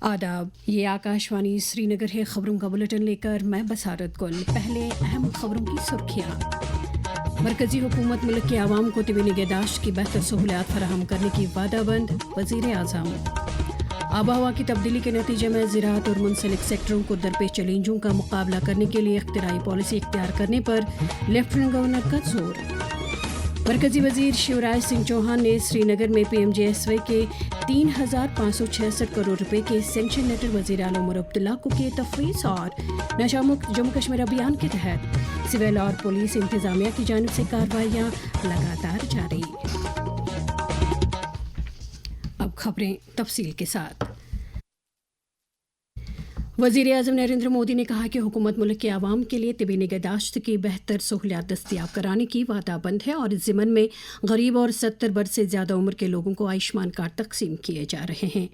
आदाब, ये आकाशवाणी श्रीनगर है। खबरों का बुलेटिन लेकर मैं बसारत गुल। पहले अहम खबरों की सुर्खियाँ। मरकजी हुकूमत मुल्क के आवाम को तिबी निगहदाश्त की बेहतर सहूलियात फराहम करने की वादाबंद। वज़ीर आज़म। आब हवा की तब्दीली के नतीजे में ज़राअत और मुंसलिक सेक्टरों को दरपेश चैलेंजों का मुकाबला करने के लिए इख्तिराई पॉलिसी इख्तियार करने पर लेफ्टिनेंट गवर्नर का जोर। मरकजी वजीर शिवराज सिंह चौहान ने श्रीनगर में PMJSY के 3,566 करोड़ रुपए के सेंक्शन लेटर वज़ीर आला उमर अब्दुल्ला को किए तफवीज़। और नशामुक्त जम्मू कश्मीर अभियान के तहत सिविल और पुलिस इंतजामिया की जानिब से कार्रवाइयाँ लगातार जारी। अब खबरें तफसील के साथ। वज़ीर आज़म नरेंद्र मोदी ने कहा कि हुकूमत मुल्क के आवाम के लिए तिबी निगहदाश्त की बेहतर सहूलियात दस्तियाब कराने की वादाबंद है और इस ज़िमन में गरीब और 70 बरस से ज़्यादा उम्र के लोगों को आयुष्मान कार्ड तकसीम किए जा रहे हैं।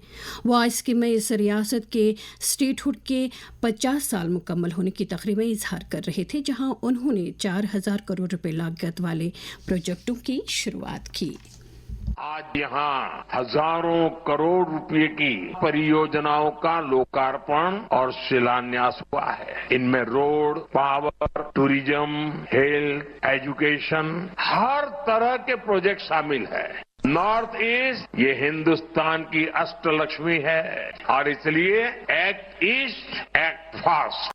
वो आज स्कीम में इस रियासत के स्टेटहुड के 50 साल मुकम्मल होने की तकरीब में इजहार कर रहे थे, जहां उन्होंने 4,000 करोड़ रुपए लागत वाले प्रोजेक्टों की शुरुआत की। आज यहाँ हजारों करोड़ रुपए की परियोजनाओं का लोकार्पण और शिलान्यास हुआ है। इनमें road, power, tourism, health, education, हर तरह के प्रोजेक्ट शामिल है। नॉर्थ ईस्ट ये हिंदुस्तान की अष्टलक्ष्मी है और इसलिए एक्ट ईस्ट एक्ट फास्ट।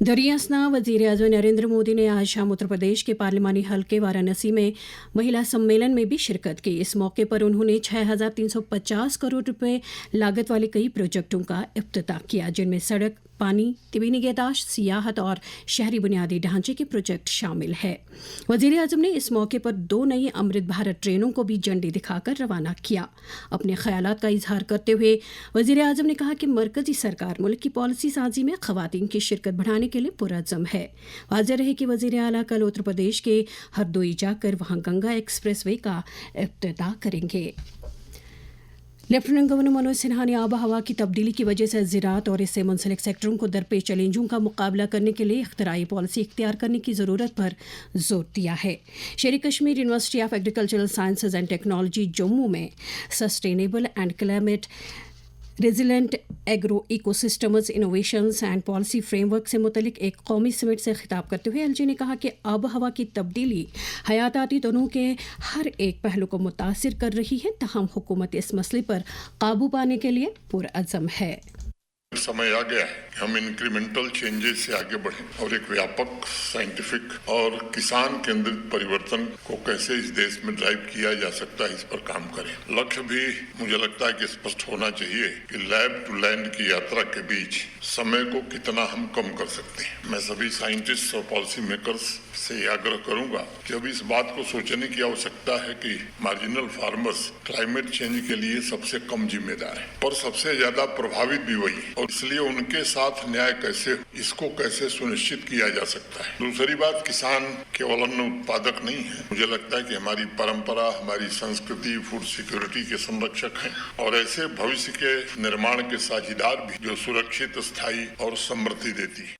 दरियासना वज़ीर आज़म नरेंद्र मोदी ने आज शाम उत्तर प्रदेश के पार्लिमानी हलके वाराणसी में महिला सम्मेलन में भी शिरकत की। इस मौके पर उन्होंने 6,350 करोड़ रुपए लागत वाले कई प्रोजेक्टों का इफ्तिताह किया, जिनमें सड़क, पानी, तिबी निगहदाश्त, सियाहत और शहरी बुनियादी ढांचे के प्रोजेक्ट शामिल है। वज़ीर आज़म ने इस मौके पर 2 नई अमृत भारत ट्रेनों को भी झंडी दिखाकर रवाना किया। अपने ख्यालात का इजहार करते हुए वज़ीर आज़म ने कहा कि मरकजी सरकार मुल्क की पॉलिसी साजी में ख़वातीन की शिरकत बढ़ाने के लिए पुरअज़्म है। वाज़ेह रहे कि वज़ीर आला कल उत्तर प्रदेश के हरदोई जाकर वहां गंगा एक्सप्रेस वे का इफ्तिताह करेंगे। लेफ्टिनेंट गवर्नर मनोज सिन्हा ने आब हवा की तब्दीली की वजह से ज़राअत और इससे मुंसलिक सेक्टरों को दरपेश चैलेंजों का मुकाबला करने के लिए इख्तिराई पॉलिसी इख्तियार करने की ज़रूरत पर जोर दिया है। Sher Kashmir university of agricultural sciences and technology Jammu में sustainable and climate resilient agro ecosystems innovations and policy framework से मुतलिक एक कौमी समिट से खिताब करते हुए LG ने कहा कि आब हवा की तब्दीली हयाताती तनों के हर एक पहलू को मुतासिर कर रही है, तहम हुकूमत इस मसले पर काबू पाने के लिए पुरअज़्म है। समय आ गया है कि हम इंक्रीमेंटल चेंजेस से आगे बढ़ें और एक व्यापक, साइंटिफिक और किसान केंद्रित परिवर्तन को कैसे इस देश में ड्राइव किया जा सकता है, इस पर काम करें। लक्ष्य भी मुझे लगता है कि स्पष्ट होना चाहिए कि लैब टू लैंड की यात्रा के बीच समय को कितना हम कम कर सकते हैं। मैं सभी साइंटिस्ट और पॉलिसी मेकर्स से आग्रह करूंगा कि अब इस बात को सोचने की आवश्यकता है कि मार्जिनल फार्मर्स क्लाइमेट चेंज के लिए सबसे कम जिम्मेदार है और सबसे ज्यादा प्रभावित भी वही है, और इसलिए उनके साथ न्याय कैसे सुनिश्चित किया जा सकता है। दूसरी बात, किसान केवल अन्न उत्पादक नहीं है। मुझे लगता है कि हमारी परंपरा, हमारी संस्कृति फूड सिक्योरिटी के संरक्षक हैं और ऐसे भविष्य के निर्माण के साझीदार भी, जो सुरक्षित, स्थायी और समृद्धि देती है।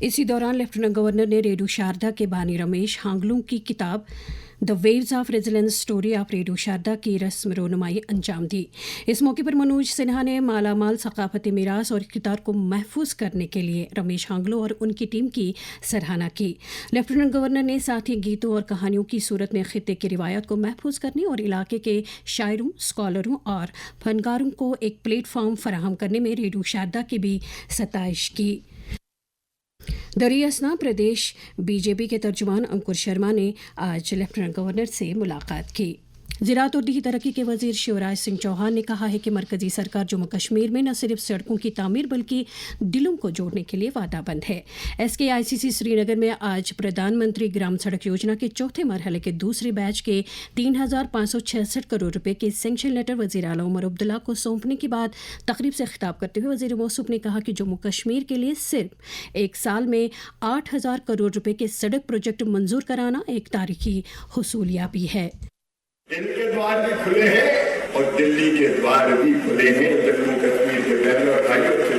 इसी दौरान लेफ्टिनेंट गवर्नर ने रेडू शारदा के बानी रमेश हांगलू की किताब the waves of resilience story of Redu Sharda की रस्म रोनुमाई अंजाम दी। इस मौके पर मनोज सिन्हा ने मालामाल सकाफती मीरास और इख्तियार को महफूज करने के लिए रमेश हांगलू और उनकी टीम की सराहना की। लेफ्टिनेंट गवर्नर ने साथ ही गीतों और कहानियों की सूरत में खित्ते की रिवायत को महफूज करने और इलाके के शायरों, स्कॉलरों और फनकारों को एक प्लेटफॉर्म फराहम करने में रेडू शारदा की भी सताइश की। दरियासना प्रदेश बीजेपी के तर्जुमान अंकुर शर्मा ने आज लेफ्टिनेंट गवर्नर से मुलाकात की। ज़राअत और देही तरक्की के वज़ीर शिवराज सिंह चौहान ने कहा है कि मरकजी सरकार जम्मू कश्मीर में न सिर्फ सड़कों की तामीर बल्कि दिलों को जोड़ने के लिए वादाबंद है। SKICC श्रीनगर में आज प्रधानमंत्री ग्राम सड़क योजना के चौथे मरहले के दूसरे बैच के 3,566 करोड़ रुपए के सेंक्शन लेटर वज़ीर आला उमर अब्दुल्ला को सौंपने के बाद तकरीब से खिताब करते हुए वज़ीर मौसूफ ने कहा कि जम्मू कश्मीर के लिए सिर्फ एक साल में 8,000 करोड़ रुपए के सड़क प्रोजेक्ट मंजूर कराना एक तारीखी हुसूलियाबी है। इनके द्वार भी खुले हैं और दिल्ली के द्वार भी खुले हैं। जम्मू कश्मीर के बहनों और भाइयों से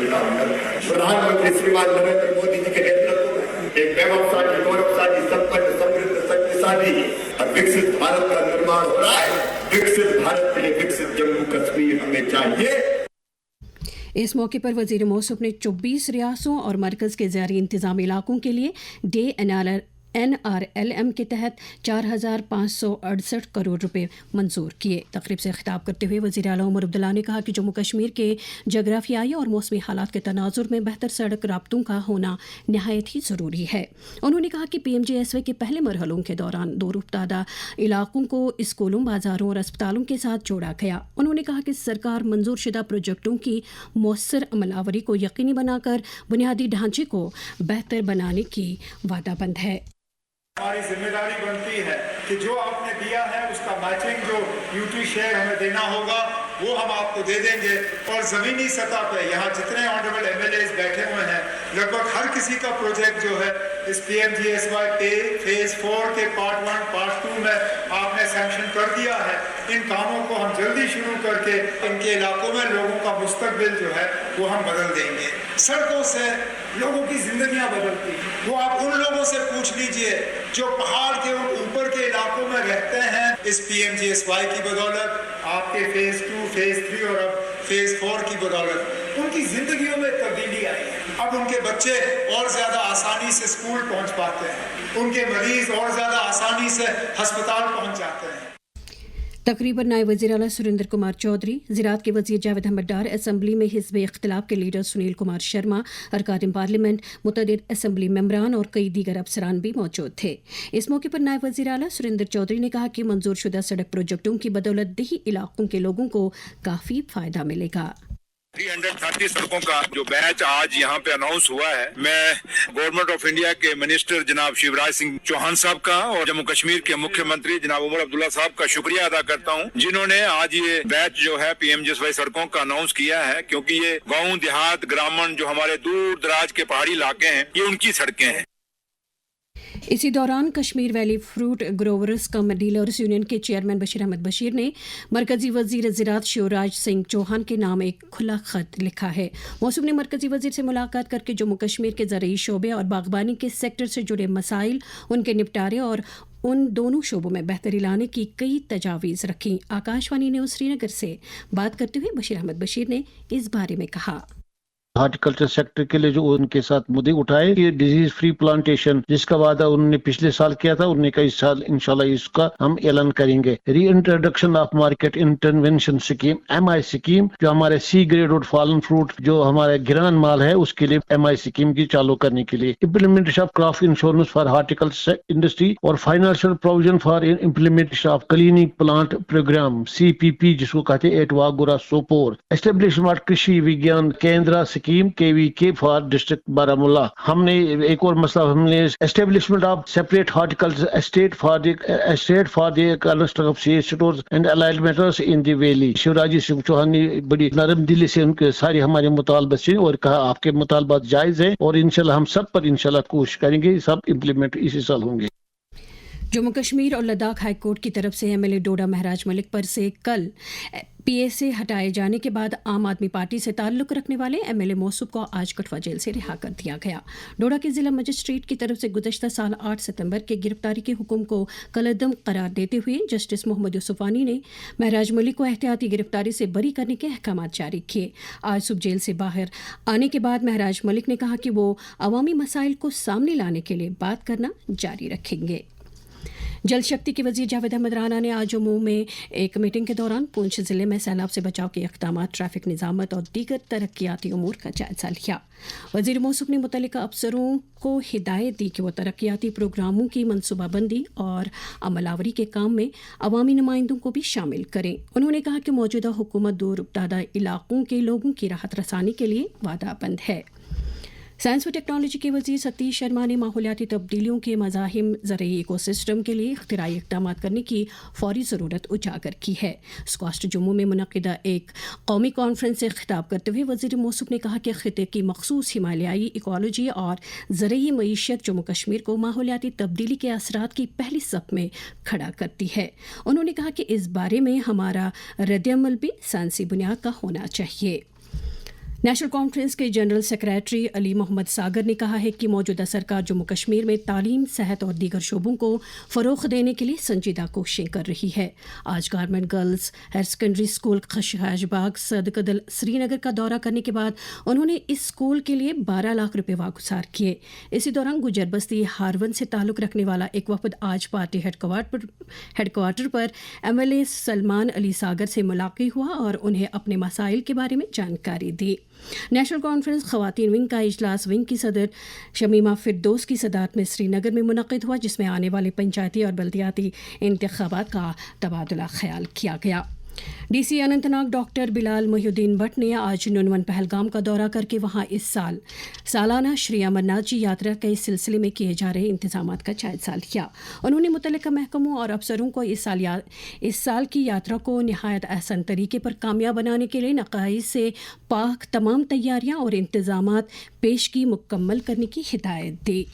प्रधानमंत्री श्रीमान नरेंद्र मोदी जी के नेतृत्व में एक वैभवशाली, गौरवशाली, संपन्न, समृद्ध, शक्तिशाली और विकसित भारत का निर्माण हो रहा है। विकसित भारत के लिए विकसित जम्मू कश्मीर हमें चाहिए। इस मौके पर वज़ीर मौसूफ ने 24 रियासतों और मरकज़ के ज़ैरी इंतज़ामी इलाकों के लिए NRLM के तहत 4,568 करोड़ रुपए मंजूर किए। तकरीब से खिताब करते हुए वज़ीर आला उमर अब्दुल्ला ने कहा कि जम्मू कश्मीर के जगराफियाई और मौसमी हालात के तनाजुर में बेहतर सड़क राब्तों का होना नहायत ही ज़रूरी है। उन्होंने कहा कि PMGSY के पहले मरहलों के दौरान दूर उफ्तादा इलाकों को स्कूलों, बाजारों और अस्पतालों के साथ जोड़ा गया। उन्होंने कहा कि सरकार मंजूर शुदा प्रोजेक्टों की मौसर अमलावरी को यकीनी बनाकर बुनियादी ढांचे को बेहतर बनाने की वादाबंद है। हमारी जिम्मेदारी बनती है कि जो आपने दिया है उसका मैचिंग जो ड्यूटी शेयर हमें देना होगा वो हम आपको दे देंगे। और ज़मीनी सतह पे यहाँ जितने ऑनरेबल MLAs बैठे हुए हैं लगभग हर किसी का प्रोजेक्ट जो है इस PMGSY फेज 4 के पार्ट 1 पार्ट 2 में आपने सैंक्शन कर दिया है। इन कामों को हम जल्दी शुरू करके इनके इलाकों में लोगों का मुस्तकबिल जो है वो हम बदल देंगे। सड़कों से लोगों की जिंदगियां बदलती हैं। वो आप उन लोगों से पूछ लीजिए जो पहाड़ के ऊपर के इलाकों में रहते हैं। इस PMGSY की बदौलत, आपके फेज 2 फेज 3 और अब फेज 4 की बदौलत उनकी जिंदगियों में तब्दीली आई है। अब उनके बच्चे और ज्यादा आसानी से स्कूल पहुंच पाते हैं, उनके मरीज और ज्यादा आसानी से अस्पताल पहुंच जाते हैं। तकरीबन नायब वज़ीर आला सुरेंद्र कुमार चौधरी, ज़राअत के वज़ीर जावेद अहमद डार, असम्बली में हिज़्ब इख्तिलाफ के लीडर सुनील कुमार शर्मा, अरकान पार्लियामेंट, मुतअद्दिद असम्बली मेंबरान और कई दीगर अफसरान भी मौजूद थे। इस मौके पर नायब वज़ीर आला सुरेंद्र चौधरी ने कहा कि मंजूर शुदा सड़क प्रोजेक्टों की बदौलत देही इलाकों के लोगों को काफ़ी फ़ायदा मिलेगा। 330 सड़कों का जो बैच आज यहाँ पे अनाउंस हुआ है, मैं गवर्नमेंट ऑफ इंडिया के मिनिस्टर जनाब शिवराज सिंह चौहान साहब का और जम्मू कश्मीर के मुख्यमंत्री जनाब उमर अब्दुल्ला साहब का शुक्रिया अदा करता हूँ, जिन्होंने आज ये बैच जो है PMGSY सड़कों का अनाउंस किया है। क्योंकि ये गाँव देहात ग्रामीण जो हमारे दूर दराज के पहाड़ी इलाके हैं, ये उनकी सड़कें हैं। इसी दौरान कश्मीर वैली फ्रूट ग्रोवर्स कम डीलर्स यूनियन के चेयरमैन बशीर अहमद बशीर ने मरकजी वजीर ज़राअत शिवराज सिंह चौहान के नाम एक खुला खत लिखा है। मौसूफ ने मरकजी वजीर से मुलाकात करके जम्मू कश्मीर के ज़रूरी शोबे और बागबानी के सेक्टर से जुड़े मसाइल, उनके निपटारे और उन दोनों शोबों में बेहतरी लाने की कई तजावीज़ रखी। आकाशवाणी न्यूज़ श्रीनगर से बात करते हुए बशीर अहमद बशीर ने इस बारे में कहा। हॉर्टिकल्चर सेक्टर के लिए जो उनके साथ मुद्दे उठाए, ये डिजीज फ्री प्लांटेशन जिसका वादा उन्होंने पिछले साल किया था, उन्होंने कहा इस साल इंशाल्लाह इसका हम ऐलान करेंगे। री introduction of market intervention scheme MI scheme, जो हमारे C ग्रेड और फॉलन फ्रूट जो हमारे गिरान माल है उसके लिए MI स्कीम की चालू करने के लिए, implementation of crop insurance for horticulture industry और financial provision for implementation of cleaning plant program CPP जिसको कहते हैं एटवागुरा सोपोर, एस्टेब्लिशमेंट कृषि विज्ञान केंद्र KVK फॉर डिस्ट्रिक्ट बारामूला। हमने एक और मसला, हमने establishment of separate horticulture estate for the construction of seed stores and allied matters in the valley. Shivraj Singh Chouhan ने बड़ी नरम दिली से उनके सारे हमारे मुतालबे सुने और कहा आपके मुतालबात जायज हैं और इंशाल्लाह हम सब पर इंशाल्लाह कोशिश करेंगे, सब इम्प्लीमेंट इसी साल होंगे। जम्मू कश्मीर और लद्दाख हाई कोर्ट की तरफ से MLA डोडा महराज मलिक पर से कल PA हटाए जाने के बाद आम आदमी पार्टी से ताल्लुक़ रखने वाले MLA मौसूफ को आज कठवा जेल से रिहा कर दिया गया। डोडा के ज़िला मजिस्ट्रेट की तरफ से गुज़श्ता साल 8 सितंबर के गिरफ्तारी के हुक्म को कलअदम करार देते हुए जस्टिस मोहम्मद यूसुफानी ने महराज मलिक को एहतियाती गिरफ्तारी से बरी करने के अहकाम जारी किए। आज सुबह जेल से बाहर आने के बाद महराज मलिक ने कहा कि वो अवामी मसाइल को सामने लाने के लिए बात करना जारी रखेंगे। जल शक्ति के वजीर जावेद अहमद राना ने आज जम्मू में एक मीटिंग के दौरान पुंछ जिले में सैलाब से बचाव के इक़दाम, ट्रैफिक निज़ामत और दीगर तरक्याती उमूर का जायजा लिया। वजीर मौसूफ ने मुतल्लिका अफसरों को हिदायत दी कि वो तरक्याती प्रोग्रामों की मनसूबाबंदी और अमलावरी के काम में अवामी नुमाइंदों को भी शामिल करें। उन्होंने कहा कि मौजूदा हुकूमत दूर उपदादा इलाकों के लोगों की राहत रसानी के लिए वादाबंद है। साइंस व टेक्नोलॉजी के वजीर सतीश शर्मा ने माहौलियाती तब्दीलियों के मज़ाहिम ज़रूरी इकोसिस्टम के लिए इख्तिराई इक़दाम करने की फौरी ज़रूरत उजागर की है। स्क्वास्ट जम्मू में मुनक़िदा एक कौमी कॉन्फ्रेंस से खिताब करते हुए वज़ीर मौसूफ ने कहा कि ख़िते की मखसूस हिमालयाई इकोलॉजी और ज़रूरी मईशत जम्मू कश्मीर को माहौलियाती तब्दीली के असरात की पहली सफ़ में खड़ा करती है। उन्होंने कहा कि इस बारे में हमारा रद्द-ए-अमल भी साइंसी बुनियाद का होना चाहिए। नेशनल कॉन्फ्रेंस के जनरल सेक्रेटरी अली मोहम्मद सागर ने कहा है कि मौजूदा सरकार जम्मू कश्मीर में तालीम, सेहत और दीगर शोबों को फ़रोग़ देने के लिए संजीदा कोशिशें कर रही है। आज government girls higher secondary school खशहाजबाग सदकदल श्रीनगर का दौरा करने के बाद उन्होंने इस स्कूल के लिए 12 लाख रुपए वागुजार किए। इसी दौरान गुजर बस्ती हारवन से ताल्लुक़ रखने वाला एक वफद आज पार्टी हेडक्वार्टर पर MLA सलमान अली सागर से मुलाकात हुआ और उन्हें अपने मसाइल के बारे में जानकारी दी। नेशनल कॉन्फ्रेंस ख़वातीन विंग का इजलास विंग की सदर शमीमा फिरदौस की सदारत में श्रीनगर में मुनक़िद हुआ, जिसमें आने वाले पंचायती और बल्दियाती इंतख़ाबात का तबादला ख्याल किया गया। DC अनंतनाग डॉक्टर बिलाल मोहिउद्दीन भट्ट ने आज नुनवन पहलगाम का दौरा करके वहां इस सालाना श्री अमरनाथ जी यात्रा के सिलसिले में किए जा रहे इंतजामात का जायजा लिया। उन्होंने मुतल्लिका महकमों और अफसरों को इस साल की यात्रा को निहायत अहसन तरीके पर कामयाब बनाने के लिए नक़ाइद से पाक तमाम तैयारियां और इंतजामात पेशगी मुकम्मल करने की हिदायत दी।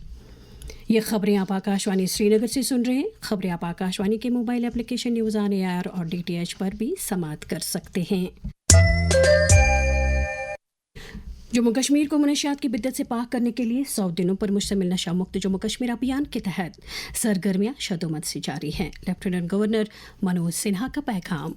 ये खबरें आप आकाशवाणी श्रीनगर से सुन रहे हैं। खबरें आप आकाशवाणी के mobile application news on air और DTH पर भी समाअत कर सकते हैं। जम्मू कश्मीर को मनशियात की बिद्दत से पाक करने के लिए 100 दिनों पर मुश्तमिल नशा मुक्त जम्मू कश्मीर अभियान के तहत सरगर्मियां शदोमत से जारी हैं। लेफ्टिनेंट गवर्नर मनोज सिन्हा का पैगाम।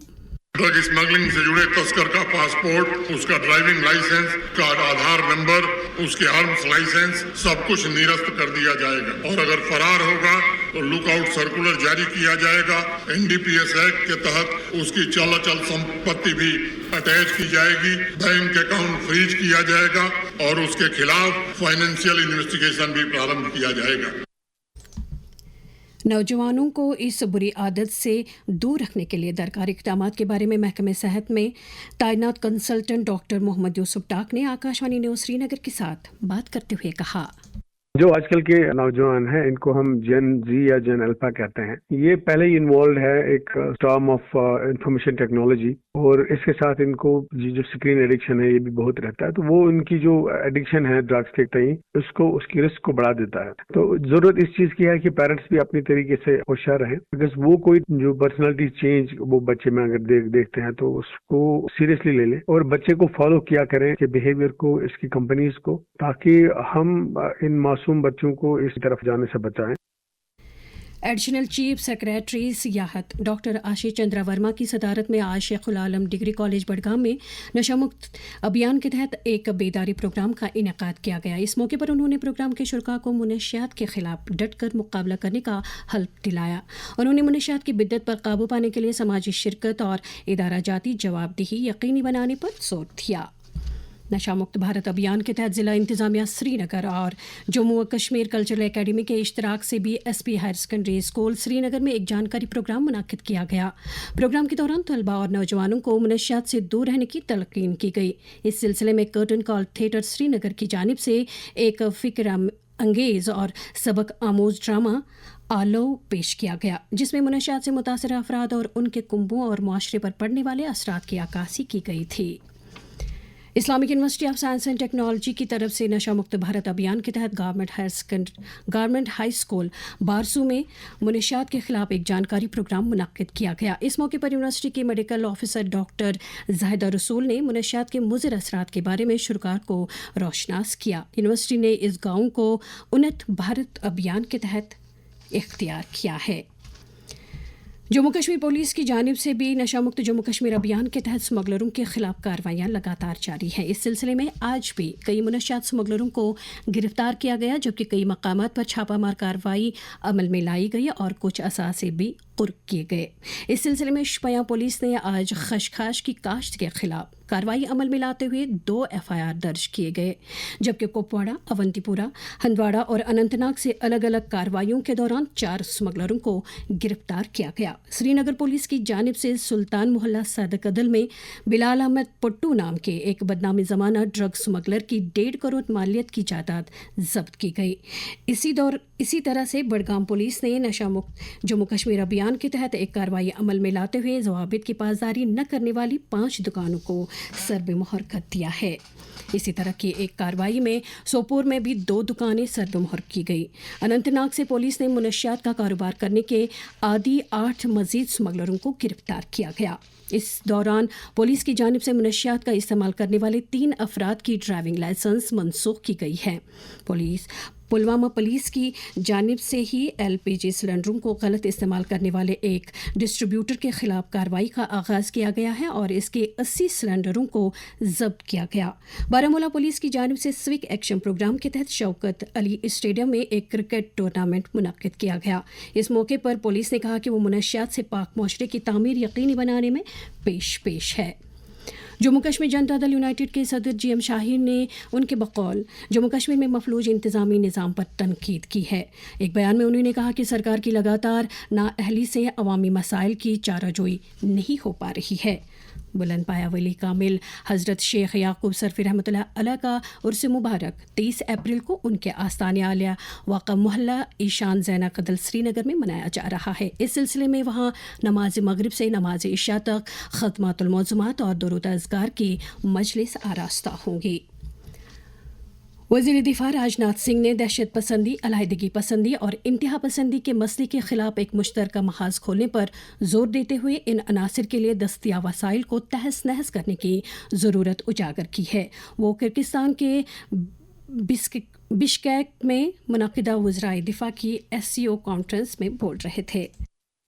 ड्रग स्मगलिंग से जुड़े तस्कर का पासपोर्ट, उसका ड्राइविंग लाइसेंस, का आधार नंबर, उसके आर्म्स लाइसेंस सब कुछ निरस्त कर दिया जाएगा और अगर फरार होगा तो लुकआउट सर्कुलर जारी किया जाएगा। NDPS एक्ट के तहत उसकी चल संपत्ति भी अटैच की जाएगी, बैंक अकाउंट फ्रीज किया जाएगा और उसके खिलाफ फाइनेंशियल इन्वेस्टिगेशन भी प्रारंभ किया जाएगा। नौजवानों को इस बुरी आदत से दूर रखने के लिए दरकार इक़दामात के बारे में महकमे सेहत में तैनात कंसल्टेंट डॉक्टर मोहम्मद यूसुफ टाक ने आकाशवाणी न्यूज़ श्रीनगर के साथ बात करते हुए कहा, जो आजकल के नौजवान हैं इनको हम जेन जी या जेन अल्फा कहते हैं। ये पहले ही इन्वॉल्व है एक टर्म ऑफ इंफॉर्मेशन टेक्नोलॉजी और इसके साथ इनको जो स्क्रीन एडिक्शन है ये भी बहुत रहता है। तो वो इनकी जो एडिक्शन है ड्रग्स के तई उसकी रिस्क को बढ़ा देता है। तो जरूरत इस चीज की है कि पेरेंट्स भी अपनी तरीके से होशियार रहें, बिकॉज वो कोई जो पर्सनालिटी चेंज वो बच्चे में अगर देखते हैं तो उसको सीरियसली ले लें और बच्चे को फॉलो किया करें कि बिहेवियर को, इसकी कंपनीज को, ताकि हम इन मासूम बच्चों को इस तरफ जाने से बचाएं। एडिशनल चीफ सेक्रेटरी सियाहत डॉक्टर आशीष चंद्रा वर्मा की सदारत में आज शेखुल आलम डिग्री कॉलेज बडगाम में नशा मुक्त अभियान के तहत एक बेदारी प्रोग्राम का इनेकाद किया गया। इस मौके पर उन्होंने प्रोग्राम के शुरका को मुनशियात के खिलाफ डटकर मुकाबला करने का हल्फ दिलाया। उन्होंने मुनशियात की बिद्दत पर काबू पाने के लिए समाजी शिरकत और इदारा जाती जवाबदेही यकीनी बनाने पर जोर दिया। नशा मुक्त भारत अभियान के तहत ज़िला इंतज़ामिया श्रीनगर और जम्मू व कश्मीर कल्चरल एकेडमी के इश्तराक से BSP higher secondary school Srinagar में एक जानकारी प्रोग्राम मुनाकिद किया गया। प्रोग्राम के दौरान तलबा और नौजवानों को मुनशियात से दूर रहने की तलकीन की गई। इस सिलसिले में कर्टन कॉल थिएटर श्रीनगर की जानिब से एक फ़िक्र अंगेज़ और सबक आमोज ड्रामा आलो पेश किया गया, जिसमें मुनशियात से मुतासर अफराद और उनके कुंबों और माशरे पर पड़ने वाले असरात की अक्कासी की गई थी। Islamic university of science and technology की तरफ से नशा मुक्त भारत अभियान के तहत गवर्नमेंट हाई स्कूल बारसू में मुनशियात के खिलाफ एक जानकारी प्रोग्राम मुनक्किद किया गया। इस मौके पर यूनिवर्सिटी के मेडिकल ऑफिसर डॉक्टर जाहिदा रसूल ने मुनशियात के मुज़र असरात के बारे में शुरकार को रोशनास किया। यूनिवर्सिटी ने इस गाँव को उन्नत भारत अभियान के तहत इख्तियार किया है। जम्मू कश्मीर पुलिस की जानिब से भी नशा मुक्त जम्मू कश्मीर अभियान के तहत स्मगलरों के खिलाफ कार्रवाइयाँ लगातार जारी हैं। इस सिलसिले में आज भी कई मुनशियात स्मगलरों को गिरफ्तार किया गया, जबकि कई मकामात पर छापामार कार्रवाई अमल में लाई गई और कुछ असासे भी कुर्क किए गए। इस सिलसिले में शोपियां पुलिस ने आज खशखाश की काश्त के खिलाफ कार्रवाई अमल में लाते हुए 2 FIR दर्ज किए गए, जबकि कुपवाड़ा, अवंतीपुरा, हंदवाड़ा और अनंतनाग से अलग अलग कार्रवाइयों के दौरान 4 स्मगलरों को गिरफ्तार किया गया। श्रीनगर पुलिस की जानिब से सुल्तान मोहल्ला सदकदल में बिलाल अहमद पट्टू नाम के एक बदनामी ज़माना ड्रग स्मगलर की 1.5 करोड़ मालियत की जायदाद जब्त की गई। इसी तरह से बडगाम पुलिस ने नशा मुक्त जम्मू कश्मीर अभियान के तहत एक कार्रवाई अमल में लाते हुए ज़वाबित की पासदारी न करने वाली 5 दुकानों को सर्द-ए-मोहर कर दिया है। इसी तरह की एक कार्रवाई में सोपोर में भी 2 दुकानें सर्द-ए-मोहर की गई। अनंतनाग से पुलिस ने मुनशियात का कारोबार करने के आदि 8 मजीद स्मगलरों को गिरफ्तार किया गया। इस दौरान पुलिस की जानिब से मुनशियात का इस्तेमाल करने वाले 3 अफराद की ड्राइविंग लाइसेंस मनसूख की गई है। पुलवामा पुलिस की जानिब से ही LPG सिलेंडरों को गलत इस्तेमाल करने वाले एक डिस्ट्रीब्यूटर के खिलाफ कार्रवाई का आगाज़ किया गया है और इसके 80 सिलेंडरों को जब्त किया गया। बारामूला पुलिस की जानिब से स्विक एक्शन प्रोग्राम के तहत शौकत अली स्टेडियम में एक क्रिकेट टूर्नामेंट मुनक्किद किया गया। इस मौके पर पुलिस ने कहा कि वो मुनशियात से पाक मुआशरे की तामीर यकीनी बनाने में पेश है। जम्मू कश्मीर जनता दल यूनाइटेड के सदर GM शाहीन ने उनके बकौल जम्मू कश्मीर में मफलूज इंतज़ामी निज़ाम पर तनकीद की है। एक बयान में उन्होंने कहा कि सरकार की लगातार नाअहली से अवामी मसाइल की चाराजोई नहीं हो पा रही है। बुलंद पाया वली कामिल हज़रत शेख याकूब सरफी रहमतुल्लाह अलैह का उर्स मुबारक 23 अप्रैल को उनके आस्ताने आलिया वाक़ा मोहल्ला ईशान ज़ैना कदल श्रीनगर में मनाया जा रहा है। इस सिलसिले में वहाँ नमाज मगरिब से नमाज इशा तक ख़त्मातुल मौज़ूमात और दुरूद अज़कार की मजलिस आरास्ता होंगी। वज़ीर दिफ़ा राजनाथ सिंह ने दहशत पसंदी, अलहदगी पसंदी और इंतहा पसंदी के मसले के खिलाफ एक मुश्तरका महाज खोलने पर जोर देते हुए इन अनासिर के लिए दस्तियाब वसाइल को तहस नहस करने की ज़रूरत उजागर की है। वो किर्गिस्तान के बिश्केक में मुनक़िदा वज़राए दिफ़ा की SCO कॉन्फ्रेंस में बोल रहे थे।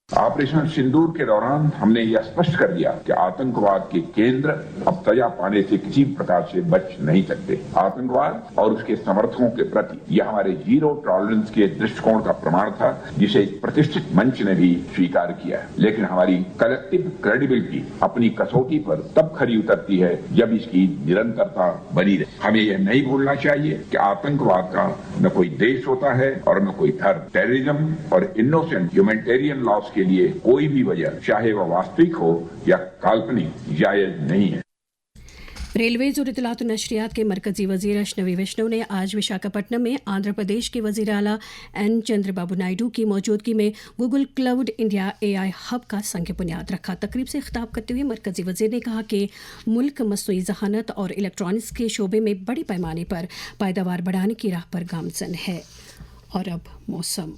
ऑपरेशन सिंदूर के दौरान हमने यह स्पष्ट कर दिया कि आतंकवाद के केंद्र अब सजा पाने से किसी प्रकार से बच नहीं सकते। आतंकवाद और उसके समर्थकों के प्रति यह हमारे जीरो टॉलरेंस के दृष्टिकोण का प्रमाण था, जिसे एक प्रतिष्ठित मंच ने भी स्वीकार किया है। लेकिन हमारी कलेक्टिव क्रेडिबिलिटी अपनी कसौटी पर तब खरी उतरती है जब इसकी निरंतरता बनी रहे। हमें यह नहीं भूलना चाहिए कि आतंकवाद का न कोई देश होता है और न कोई धर्म। टेररिज्म और इनोसेंट ह्यूमैनिटेरियन लॉस के लिए कोई भी वजह, चाहे वह वास्तविक हो या काल्पनिक, जायज नहीं है। रेलवेज और इत्तलात और नशरियात के मरकजी वजीर अशनवी वैष्णव ने आज विशाखापट्टनम में आंध्र प्रदेश के वजीर आला N चंद्रबाबू नायडू की मौजूदगी में Google cloud India AI hub का संग बुनियाद रखा। तकरीब से खिताब करते हुए मरकजी वजीर ने कहा कि मुल्क मसनूई ज़हानत और इलेक्ट्रॉनिक्स के शोबे में बड़ी पैमाने पर पैदावार बढ़ाने की राह पर गामज़न है। और अब मौसम।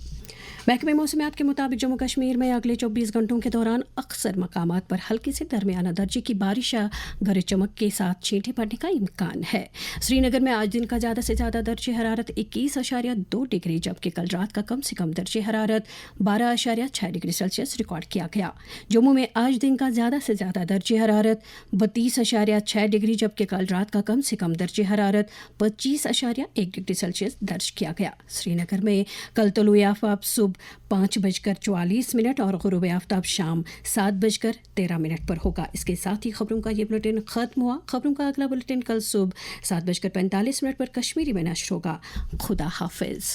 महकमे मौसमियात के मुताबिक जम्मू कश्मीर में अगले 24 घंटों के दौरान अक्सर मकामात पर हल्की से दरमियाना दर्जे की बारिश या गरज चमक के साथ छींटे पड़ने का इम्कान है। श्रीनगर में आज दिन का ज़्यादा से ज़्यादा दर्जे हरारत 21.2 डिग्री जबकि कल रात का कम से कम दर्जे हरारत 12.6 डिग्री सेल्सियस रिकॉर्ड किया गया। जम्मू में आज दिन का ज़्यादा से ज़्यादा दर्जे हरारत 32.6 डिग्री जबकि कल रात का कम से कम दर्जे हरारत 25.1 डिग्री सेल्सियस दर्ज किया गया। श्रीनगर में कल तलुए आफताब सुबह 5:44 और ग़ुरूब आफ्ताब शाम 7:13 पर होगा। इसके साथ ही खबरों का ये बुलेटिन ख़त्म हुआ। खबरों का अगला बुलेटिन कल सुबह 7:45 पर कश्मीरी में नश्र होगा। खुदा हाफिज़।